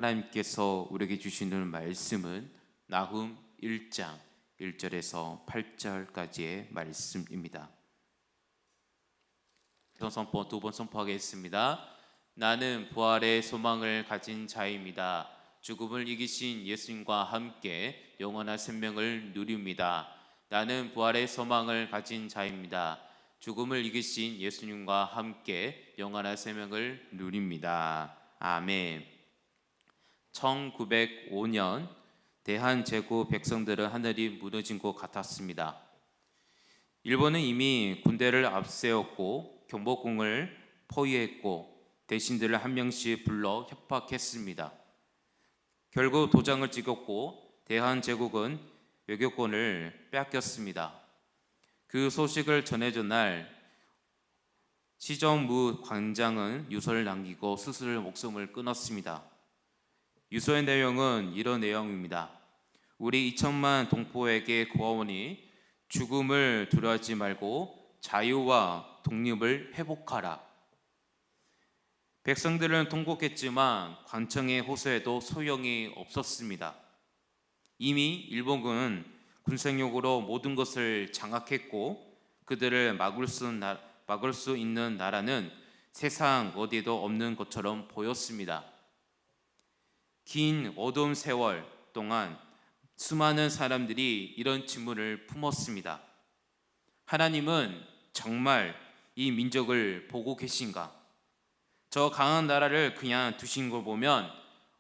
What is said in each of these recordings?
하나님께서 우리에게 주시는 말씀은 나훔 1장 1절에서 8절까지의 말씀입니다. 선포 두 번 선포하겠습니다. 나는 부활의 소망을 가진 자입니다. 죽음을 이기신 예수님과 함께 영원한 생명을 누립니다. 나는 부활의 소망을 가진 자입니다. 죽음을 이기신 예수님과 함께 영원한 생명을 누립니다. 아멘. 1905년 대한제국 백성들은 하늘이 무너진 것 같았습니다. 일본은 이미 군대를 앞세웠고 경복궁을 포위했고 대신들을 한 명씩 불러 협박했습니다. 결국 도장을 찍었고 대한제국은 외교권을 빼앗겼습니다. 그 소식을 전해준 날 시정무 관장은 유서를 남기고 스스로 목숨을 끊었습니다. 유서의 내용은 이런 내용입니다. 우리 2천만 동포에게 고아오니 죽음을 두려워하지 말고 자유와 독립을 회복하라. 백성들은 통곡했지만 관청의 호소에도 소용이 없었습니다. 이미 일본군은 군생력으로 모든 것을 장악했고 그들을 막을 수 있는 나라는 세상 어디에도 없는 것처럼 보였습니다. 긴 어두운 세월 동안 수많은 사람들이 이런 질문을 품었습니다. 하나님은 정말 이 민족을 보고 계신가? 저 강한 나라를 그냥 두신 걸 보면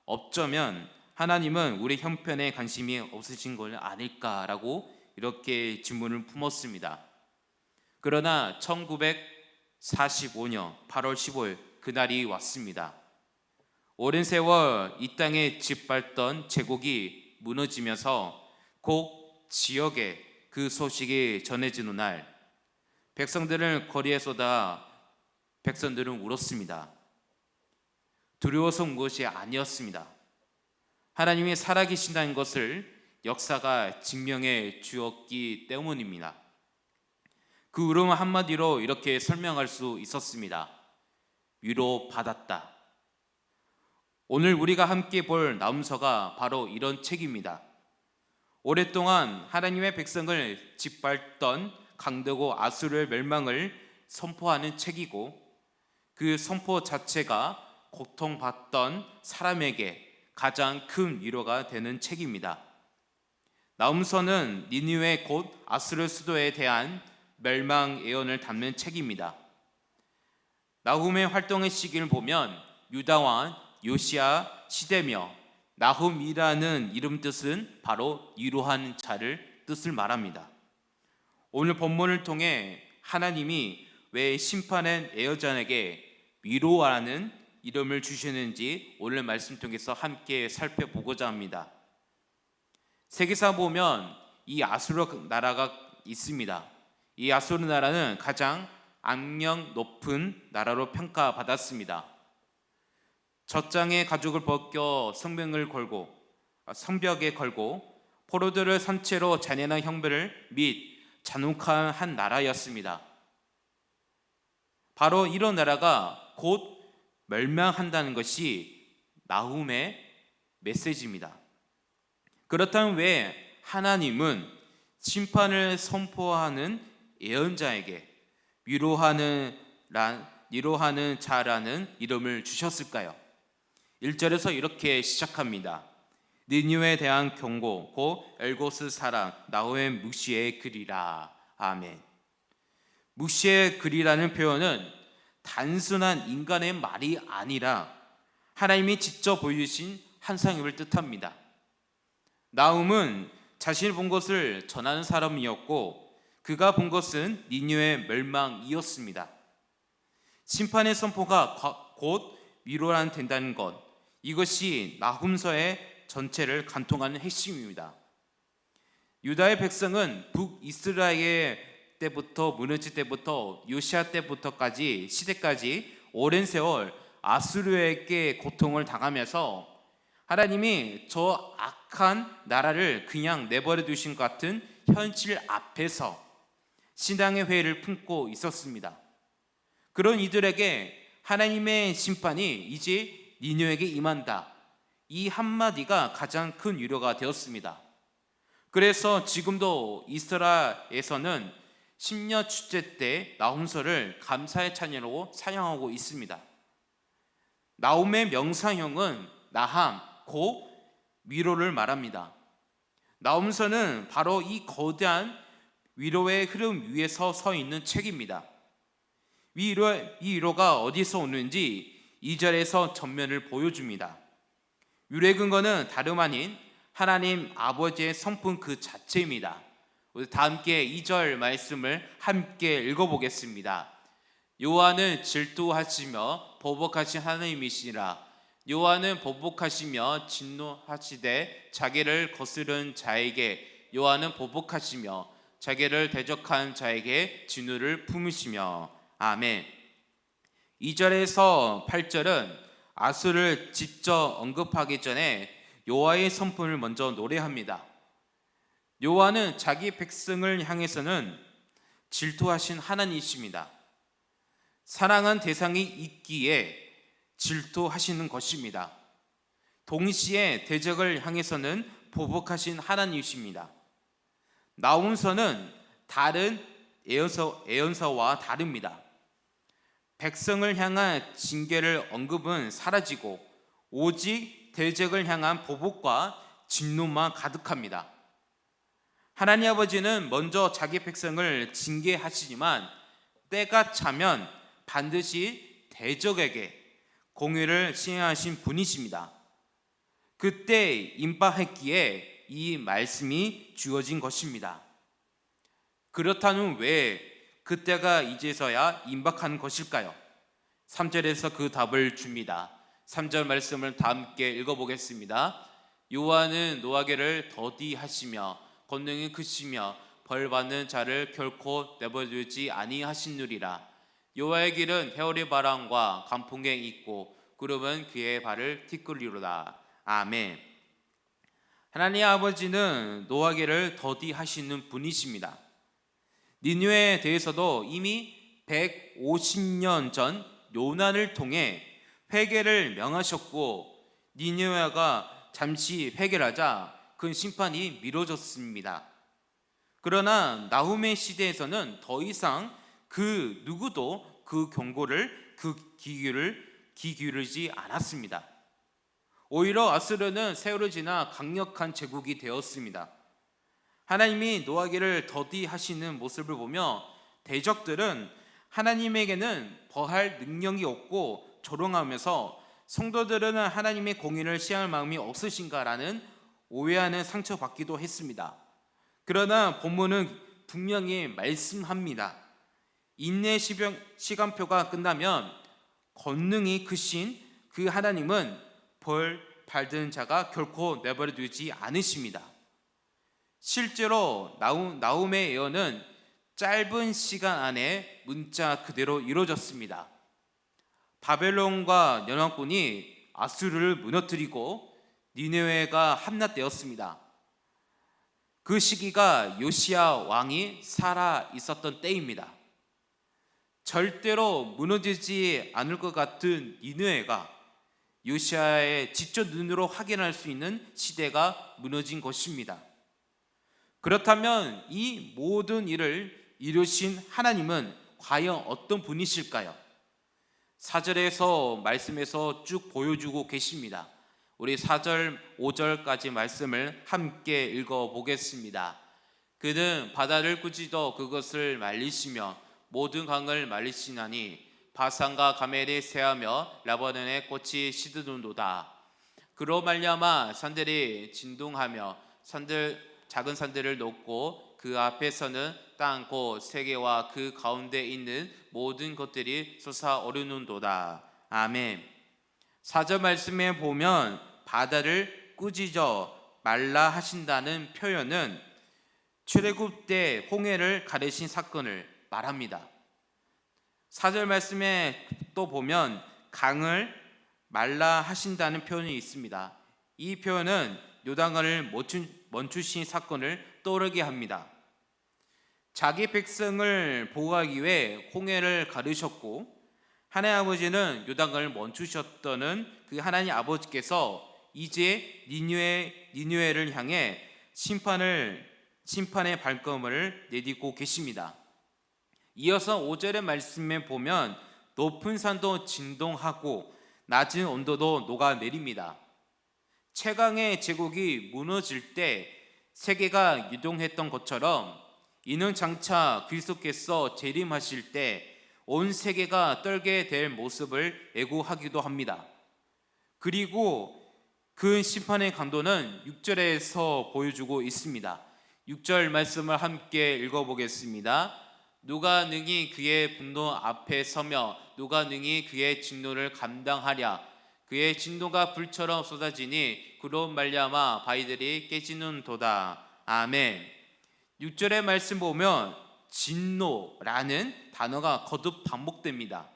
어쩌면 하나님은 우리 형편에 관심이 없으신 건 아닐까라고 이렇게 질문을 품었습니다. 그러나 1945년 8월 15일 그날이 왔습니다. 오랜 세월 이 땅에 짓밟던 제국이 무너지면서 곧 지역에 그 소식이 전해지는 날 백성들은 거리에 쏟아 백성들은 울었습니다. 두려워서 운 것이 아니었습니다. 하나님이 살아계신다는 것을 역사가 증명해 주었기 때문입니다. 그 울음 한마디로 이렇게 설명할 수 있었습니다. 위로받았다. 오늘 우리가 함께 볼 나훔서가 바로 이런 책입니다. 오랫동안 하나님의 백성을 짓밟던 강대국 아수르의 멸망을 선포하는 책이고 그 선포 자체가 고통받던 사람에게 가장 큰 위로가 되는 책입니다. 나훔서는 니느웨 곧 아수르 수도에 대한 멸망 예언을 담는 책입니다. 나훔의 활동의 시기를 보면 유다왕 요시야 시대며 나훔이라는 이름 뜻은 바로 위로하는 자를 뜻을 말합니다. 오늘 본문을 통해 하나님이 왜 심판한 예언자에게 위로하는 이름을 주시는지 오늘 말씀 통해서 함께 살펴보고자 합니다. 세계사 보면 이 아수르 나라가 있습니다. 이 아수르 나라는 가장 악명 높은 나라로 평가받았습니다. 젖장에 가죽을 벗겨 성벽에 걸고 포로들을 산채로 잔인한 형벌을 및 잔혹한 한 나라였습니다. 바로 이런 나라가 곧 멸망한다는 것이 나훔의 메시지입니다. 그렇다면 왜 하나님은 심판을 선포하는 예언자에게 위로하는 자라는 이름을 주셨을까요? 1절에서 이렇게 시작합니다. 니느웨에 대한 경고 곧 엘고스 사랑 나훔의 묵시의 글이라. 아멘. 묵시의 글이라는 표현은 단순한 인간의 말이 아니라 하나님이 직접 보여주신 환상을 뜻합니다. 나훔은 자신이 본 것을 전하는 사람이었고 그가 본 것은 니느웨의 멸망이었습니다. 심판의 선포가 곧 위로란 된다는 것, 이것이 나훔서의 전체를 관통하는 핵심입니다. 유다의 백성은 북이스라엘 때부터 무너질 때부터 요시야 때부터까지 시대까지 오랜 세월 아수르에게 고통을 당하면서 하나님이 저 악한 나라를 그냥 내버려 두신 것 같은 현실 앞에서 신앙의 회의를 품고 있었습니다. 그런 이들에게 하나님의 심판이 이제 니느웨에게 임한다. 이 한마디가 가장 큰 위로가 되었습니다. 그래서 지금도 이스라엘에서는 십년 축제 때 나홈서를 감사의 찬양으로 사용하고 있습니다. 나홈의 명사형은 나함, 곧 위로를 말합니다. 나홈서는 바로 이 거대한 위로의 흐름 위에서 서 있는 책입니다. 이 위로가 어디서 오는지 2절에서 전면을 보여줍니다. 위로의 근거는 다름 아닌 하나님 아버지의 성품 그 자체입니다. 우리 다 함께 2절 말씀을 함께 읽어보겠습니다. 여호와는 질투하시며 보복하신 하나님이시라. 여호와는 보복하시며 진노하시되 자기를 거스른 자에게 여호와는 보복하시며 자기를 대적한 자에게 진노를 품으시며. 아멘. 2절에서 8절은 아수를 직접 언급하기 전에 여호와의 성품을 먼저 노래합니다. 여호와는 자기 백성을 향해서는 질투하신 하나님이십니다. 사랑한 대상이 있기에 질투하시는 것입니다. 동시에 대적을 향해서는 보복하신 하나님이십니다. 나홈서는 다른 예언서와 다릅니다. 백성을 향한 징계를 언급은 사라지고 오직 대적을 향한 보복과 진노만 가득합니다. 하나님 아버지는 먼저 자기 백성을 징계하시지만 때가 차면 반드시 대적에게 공의를 시행하신 분이십니다. 그때 임박했기에 이 말씀이 주어진 것입니다. 그렇다면 왜 그때가 이제서야 임박한 것일까요? 3절에서 그 답을 줍니다. 3절 말씀을 다 함께 읽어보겠습니다. 여호와는 노하기를 더디하시며 권능이 크시며 벌받는 자를 결코 내버려두지 아니하시느니라. 여호와의 길은 해오리 바람과 강풍에 있고 구름은 그의 발을 티끌리로다. 아멘. 하나님 아버지는 노하기를 더디하시는 분이십니다. 니느웨에 대해서도 이미 150년 전 요난을 통해 회개를 명하셨고 니느웨가 잠시 회개하자 큰 심판이 미뤄졌습니다. 그러나 나홈의 시대에서는 더 이상 그 누구도 그 경고를 귀 기울이지 않았습니다. 오히려 아수르는 세월을 지나 강력한 제국이 되었습니다. 하나님이 노하기를 더디하시는 모습을 보며 대적들은 하나님에게는 벌할 능력이 없고 조롱하면서 성도들은 하나님의 공의를 시행할 마음이 없으신가라는 오해하는 상처받기도 했습니다. 그러나 본문은 분명히 말씀합니다. 인내 시간표가 끝나면 권능이 크신 그 하나님은 벌 받은 자가 결코 내버려 두지 않으십니다. 실제로 나홈의 예언은 짧은 시간 안에 문자 그대로 이루어졌습니다. 바벨론과 연합군이 아수르를 무너뜨리고 니느웨가 함락되었습니다. 그 시기가 요시야 왕이 살아 있었던 때입니다. 절대로 무너지지 않을 것 같은 니느웨가 요시야의 직접 눈으로 확인할 수 있는 시대가 무너진 것입니다. 그렇다면 이 모든 일을 이루신 하나님은 과연 어떤 분이실까요? 4절에서 말씀에서 쭉 보여주고 계십니다. 우리 4절, 5절까지 말씀을 함께 읽어보겠습니다. 그는 바다를 꾸짖어 그것을 말리시며 모든 강을 말리시나니 바산과 가멜이 새하며 라바논의 꽃이 시드는도다. 그로 말미암아 산들이 진동하며 작은 산들을 놓고 그 앞에서는 땅 곧 세계와 그 가운데 있는 모든 것들이 솟아오르는도다. 아멘. 4절 말씀에 보면 바다를 꾸짖어 말라 하신다는 표현은 출애굽 때 홍해를 가르신 사건을 말합니다. 4절 말씀에 또 보면 강을 말라 하신다는 표현이 있습니다. 이 표현은 요단강을 멈추신 사건을 떠오르게 합니다. 자기 백성을 보호하기 위해 홍해를 가르셨고 하나님 아버지는 요단강을 멈추셨다는 그 하나님 아버지께서 이제 니느웨를 향해 심판의 발걸음을 내딛고 계십니다. 이어서 5절의 말씀에 보면 높은 산도 진동하고 낮은 온도도 녹아내립니다. 최강의 제국이 무너질 때 세계가 유동했던 것처럼 이는 장차 그리스도께서 재림하실 때 온 세계가 떨게 될 모습을 예고하기도 합니다. 그리고 그 심판의 강도는 6절에서 보여주고 있습니다. 6절 말씀을 함께 읽어보겠습니다. 누가 능히 그의 분노 앞에 서며 누가 능히 그의 진노를 감당하랴. 그의 진노가 불처럼 쏟아지니 그로 말미암아 바위들이 깨지는도다. 아멘. 6절의 말씀 보면 진노라는 단어가 거듭 반복됩니다.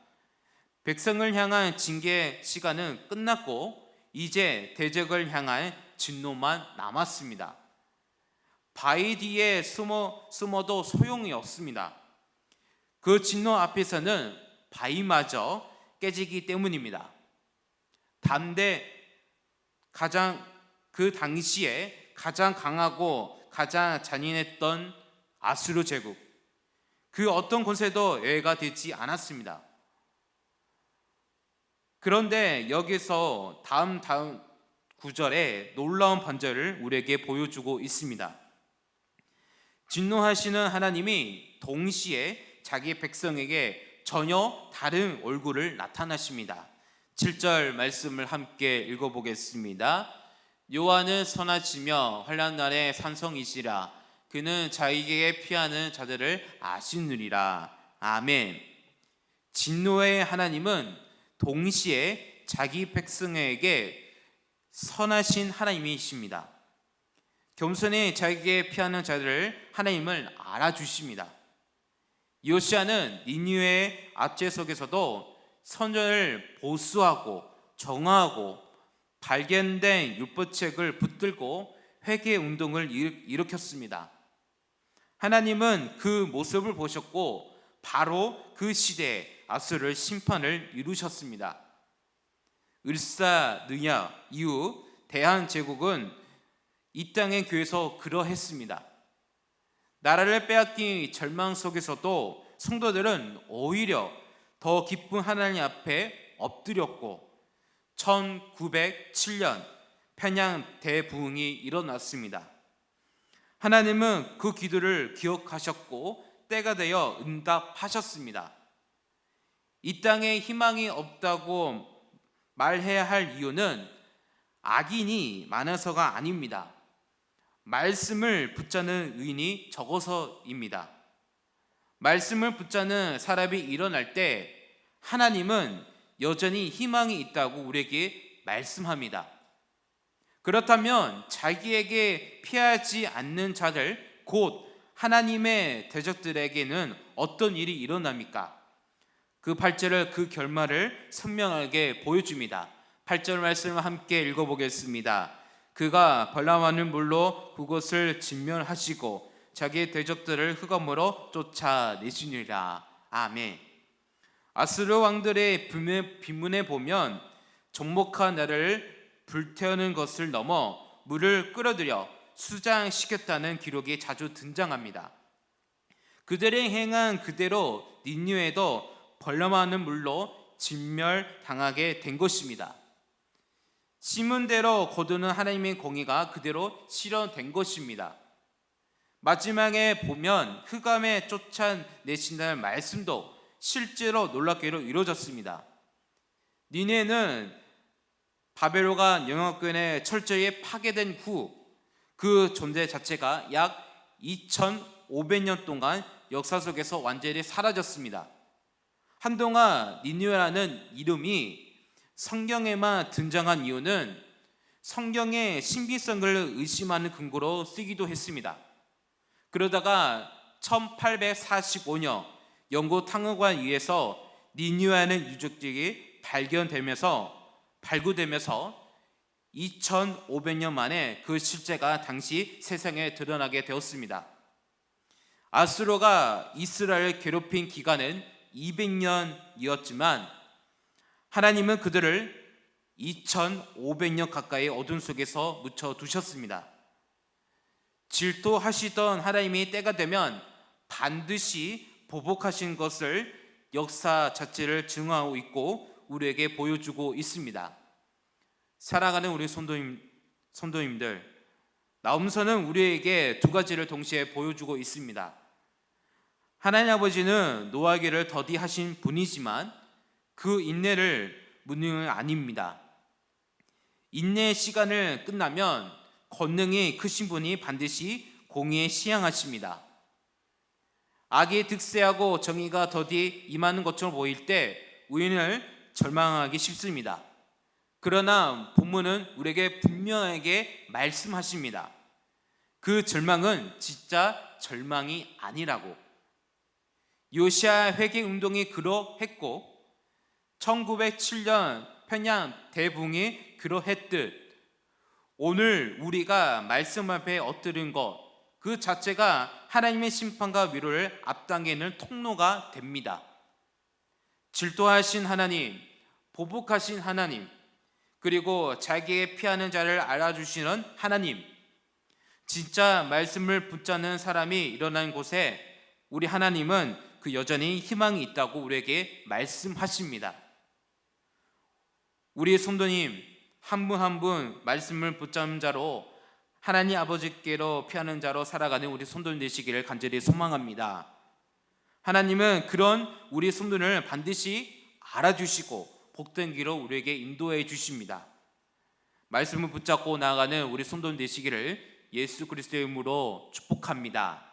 백성을 향한 징계 시간은 끝났고 이제 대적을 향한 진노만 남았습니다. 바위 뒤에 숨어도 소용이 없습니다. 그 진노 앞에서는 바위마저 깨지기 때문입니다. 단데 그 당시에 가장 강하고 가장 잔인했던 아수르 제국, 그 어떤 권세도 예외가 되지 않았습니다. 그런데 여기서 다음 구절에 놀라운 반전을 우리에게 보여주고 있습니다. 진노하시는 하나님이 동시에 자기 백성에게 전혀 다른 얼굴을 나타나십니다. 7절 말씀을 함께 읽어보겠습니다. 여호와는 선하시며 환난 날에 산성이시라. 그는 자기에게 피하는 자들을 아시느니라. 아멘. 진노의 하나님은 동시에 자기 백성에게 선하신 하나님이십니다. 겸손히 자기에게 피하는 자들을 하나님을 알아주십니다. 요시야는 니느웨의 압제 속에서도 선전을 보수하고 정화하고 발견된 율법책을 붙들고 회개 운동을 일으켰습니다. 하나님은 그 모습을 보셨고 바로 그 시대에 아수르 심판을 이루셨습니다. 을사느냐 이후 대한제국은 이 땅의 교회에서 그러했습니다. 나라를 빼앗긴 절망 속에서도 성도들은 오히려 더 기쁜 하나님 앞에 엎드렸고 1907년 평양 대부흥이 일어났습니다. 하나님은 그 기도를 기억하셨고 때가 되어 응답하셨습니다. 이 땅에 희망이 없다고 말해야 할 이유는 악인이 많아서가 아닙니다. 말씀을 붙잡는 의인이 적어서입니다. 말씀을 붙잡는 사람이 일어날 때 하나님은 여전히 희망이 있다고 우리에게 말씀합니다. 그렇다면 자기에게 피하지 않는 자들, 곧 하나님의 대적들에게는 어떤 일이 일어납니까? 그 8절을 그 결말을 선명하게 보여줍니다. 8절 말씀을 함께 읽어보겠습니다. 그가 벌람하는 물로 그곳을 진멸하시고 자기의 대적들을 흑암으로 쫓아내시니라. 아멘. 아수르 왕들의 비문에 보면 정목한 나를 불태우는 것을 넘어 물을 끌어들여 수장시켰다는 기록이 자주 등장합니다. 그들의 행한 그대로 니느웨도 벌람하는 물로 진멸당하게 된 것입니다. 심은 대로 거두는 하나님의 공의가 그대로 실현된 것입니다. 마지막에 보면 흑암에 쫓아내신다는 말씀도 실제로 놀랍게도 이루어졌습니다. 니느웨는 바벨론과 영향권에 철저히 파괴된 후 그 존재 자체가 약 2500년 동안 역사 속에서 완전히 사라졌습니다. 한동안 니느웨라는 이름이 성경에만 등장한 이유는 성경의 신비성을 의심하는 근거로 쓰기도 했습니다. 그러다가 1845년 영국 탐험관 위에서 니느웨라는 유적지가 발굴되면서 2500년 만에 그 실제가 당시 세상에 드러나게 되었습니다. 아수르가 이스라엘을 괴롭힌 기간은 200년이었지만 하나님은 그들을 2500년 가까이 어둠 속에서 묻혀두셨습니다. 질투하시던 하나님이 때가 되면 반드시 보복하신 것을 역사 자체를 증언하고 있고 우리에게 보여주고 있습니다. 사랑하는 우리 성도님들, 나훔서는 우리에게 두 가지를 동시에 보여주고 있습니다. 하나님 아버지는 노하기를 더디하신 분이지만 그 인내를 무능은 아닙니다. 인내의 시간을 끝나면 권능이 크신 분이 반드시 공의에 시향하십니다. 악이 득세하고 정의가 더디 임하는 것처럼 보일 때 우리는 절망하기 쉽습니다. 그러나 본문은 우리에게 분명하게 말씀하십니다. 그 절망은 진짜 절망이 아니라고. 요시야 회개운동이 그러했고 1907년 평양 대붕이 그러했듯 오늘 우리가 말씀 앞에 엎드린 것 그 자체가 하나님의 심판과 위로를 앞당기는 통로가 됩니다. 질투하신 하나님, 보복하신 하나님, 그리고 자기의 피하는 자를 알아주시는 하나님, 진짜 말씀을 붙잡는 사람이 일어난 곳에 우리 하나님은 그 여전히 희망이 있다고 우리에게 말씀하십니다. 우리 성도님 한 분 한 분 말씀을 붙잡는 자로 하나님 아버지께로 피하는 자로 살아가는 우리 성도님 되시기를 간절히 소망합니다. 하나님은 그런 우리 성도를 반드시 알아주시고 복된 길로 우리에게 인도해 주십니다. 말씀을 붙잡고 나아가는 우리 성도님 되시기를 예수 그리스도의 이름으로 축복합니다.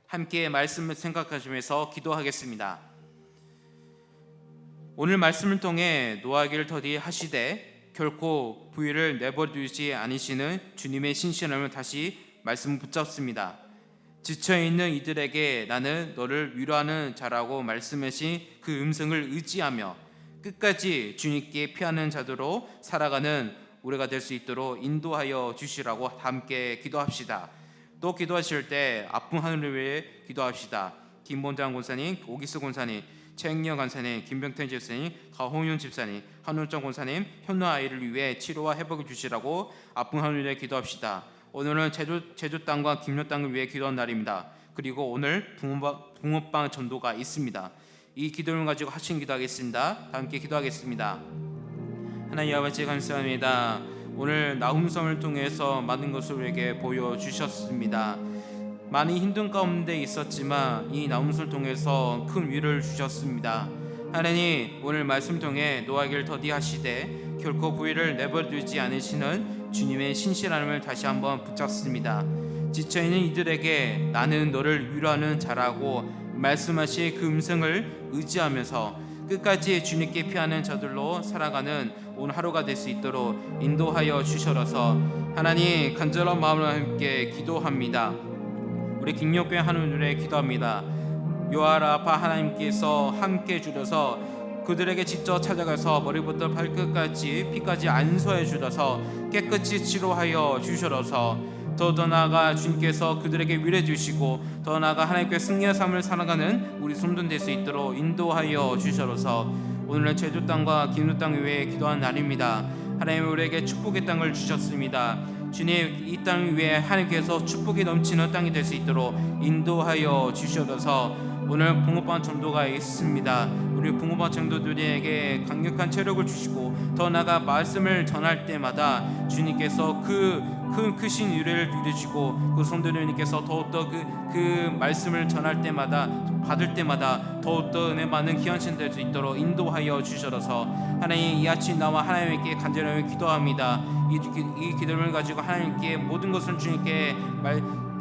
함께 말씀을 생각하시면서 기도하겠습니다. 오늘 말씀을 통해 노하기를 더디하시되 결코 부위를 내버려두지 않으시는 주님의 신실함을 다시 말씀 붙잡습니다. 지쳐있는 이들에게 나는 너를 위로하는 자라고 말씀하신 그 음성을 의지하며 끝까지 주님께 피하는 자들로 살아가는 우리가 될 수 있도록 인도하여 주시라고 함께 기도합시다. 또 기도하실 때 아픈 하늘을 위해 기도합시다. 김본장 권사님, 오기수 권사님, 최영영 권사님, 김병태 집사님, 가홍윤 집사님, 한울정 권사님, 현노 아이를 위해 치료와 회복을 주시라고 아픈 하늘을 위해 기도합시다. 오늘은 제주 땅과 김료 땅을 위해 기도한 날입니다. 그리고 오늘 붕어빵 전도가 있습니다. 이 기도를 가지고 하신 기도하겠습니다. 다 함께 기도하겠습니다. 하나님 아버지 감사합니다. 오늘 나훔성을 통해서 많은 것을 우리에게 보여주셨습니다. 많이 힘든 가운데 있었지만 이 나훔성을 통해서 큰 위로를 주셨습니다. 하나님 오늘 말씀 통해 노하기를 더디하시되 결코 부위를 내버려두지 않으시는 주님의 신실함을 다시 한번 붙잡습니다. 지쳐있는 이들에게 나는 너를 위로하는 자라고 말씀하신 그 음성을 의지하면서 끝까지 주님께 피하는 자들로 살아가는 오늘 하루가 될 수 있도록 인도하여 주셔서 하나님 간절한 마음으로 함께 기도합니다. 우리 김용교회 하늘에 기도합니다. 요아라파 하나님께서 함께 주셔서 그들에게 직접 찾아가서 머리부터 발끝까지 피까지 안수해 주셔서 깨끗이 치료하여 주셔서 더 나아가 주님께서 그들에게 위로해 주시고 더 나아가 하나님께 승리의 삶을 살아가는 우리 성도들 될 수 있도록 인도하여 주셔서 오늘은 제주 땅과 김도 땅 위에 기도한 날입니다. 하나님 우리에게 축복의 땅을 주셨습니다. 주님 이 땅 위에 하나님께서 축복이 넘치는 땅이 될 수 있도록 인도하여 주셔서 오늘 붕어빵 전도가 있습니다. 우리 붕어빵 전도들에게 강력한 체력을 주시고 더 나아가 말씀을 전할 때마다 주님께서 큰 크신 유래를 누리시고 그 성도님께서 더욱더 그 말씀을 전할 때마다 받을 때마다 더욱더 은혜 많은 귀한신 될 수 있도록 인도하여 주셔서 하나님 이 아침 나와 하나님께 간절하게 기도합니다. 이 기도를 가지고 하나님께 모든 것을 주님께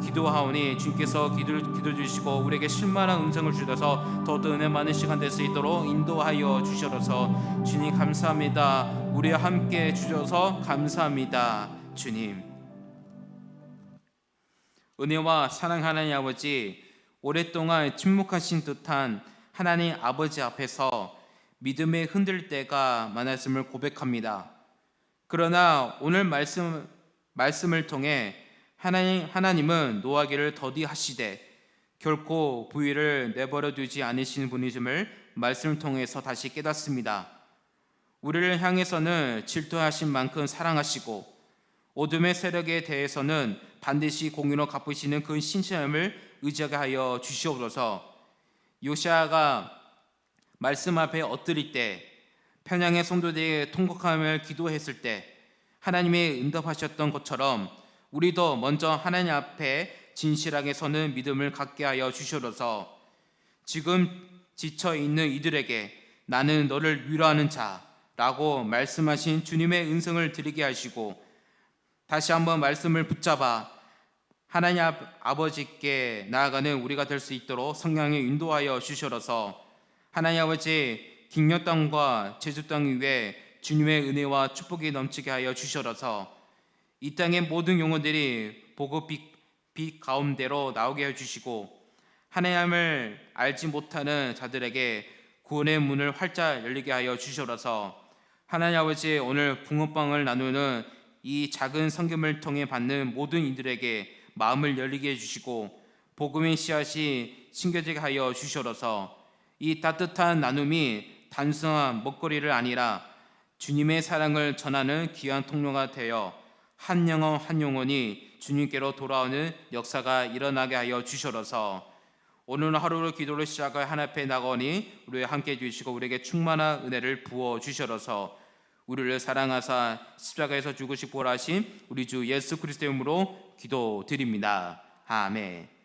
기도하오니 주님께서 기도 주시고 우리에게 실만한 음성을 주셔서 더욱더 은혜 많은 시간 될 수 있도록 인도하여 주셔서 주님 감사합니다. 우리와 함께 주셔서 감사합니다. 주님 은혜와 사랑 하나님 아버지 오랫동안 침묵하신 듯한 하나님 아버지 앞에서 믿음에 흔들 때가 많았음을 고백합니다. 그러나 오늘 말씀을 통해 하나님은 노하기를 더디하시되 결코 부위를 내버려 두지 않으시는 분이심을 말씀을 통해서 다시 깨닫습니다. 우리를 향해서는 질투하신 만큼 사랑하시고 어둠의 세력에 대해서는 반드시 공의로 갚으시는 그 신실함을 의지하게 하여 주시옵소서. 요시아가 말씀 앞에 엎드릴 때, 평양의 성도들에게 통곡함을 기도했을 때 하나님이 응답하셨던 것처럼 우리도 먼저 하나님 앞에 진실하게 서는 믿음을 갖게 하여 주시옵소서. 지금 지쳐 있는 이들에게 나는 너를 위로하는 자라고 말씀하신 주님의 음성을 들리게 하시고, 다시 한번 말씀을 붙잡아 하나님 아버지께 나아가는 우리가 될 수 있도록 성령에 인도하여 주시옵소서. 하나님 아버지, 김여 땅과 제주 땅 위에 주님의 은혜와 축복이 넘치게 하여 주시옵소서. 이 땅의 모든 영혼들이 복의 빛 가운데로 나오게 해주시고, 하나님을 알지 못하는 자들에게 구원의 문을 활짝 열리게 하여 주시옵소서. 하나님 아버지, 오늘 붕어빵을 나누는 이 작은 성김을 통해 받는 모든 이들에게 마음을 열리게 해주시고 복음의 씨앗이 심겨지게 하여 주시옵소서. 이 따뜻한 나눔이 단순한 먹거리를 아니라 주님의 사랑을 전하는 귀한 통로가 되어 한 영혼 한 영혼이 주님께로 돌아오는 역사가 일어나게 하여 주시옵소서. 오늘 하루를 기도를 시작하여 하나님 앞에 나가오니 우리와 함께 해주시고 우리에게 충만한 은혜를 부어 주시옵소서. 우리를 사랑하사 십자가에서 죽으시고 부활하신 우리 주 예수 그리스도의 이름으로 기도드립니다. 아멘.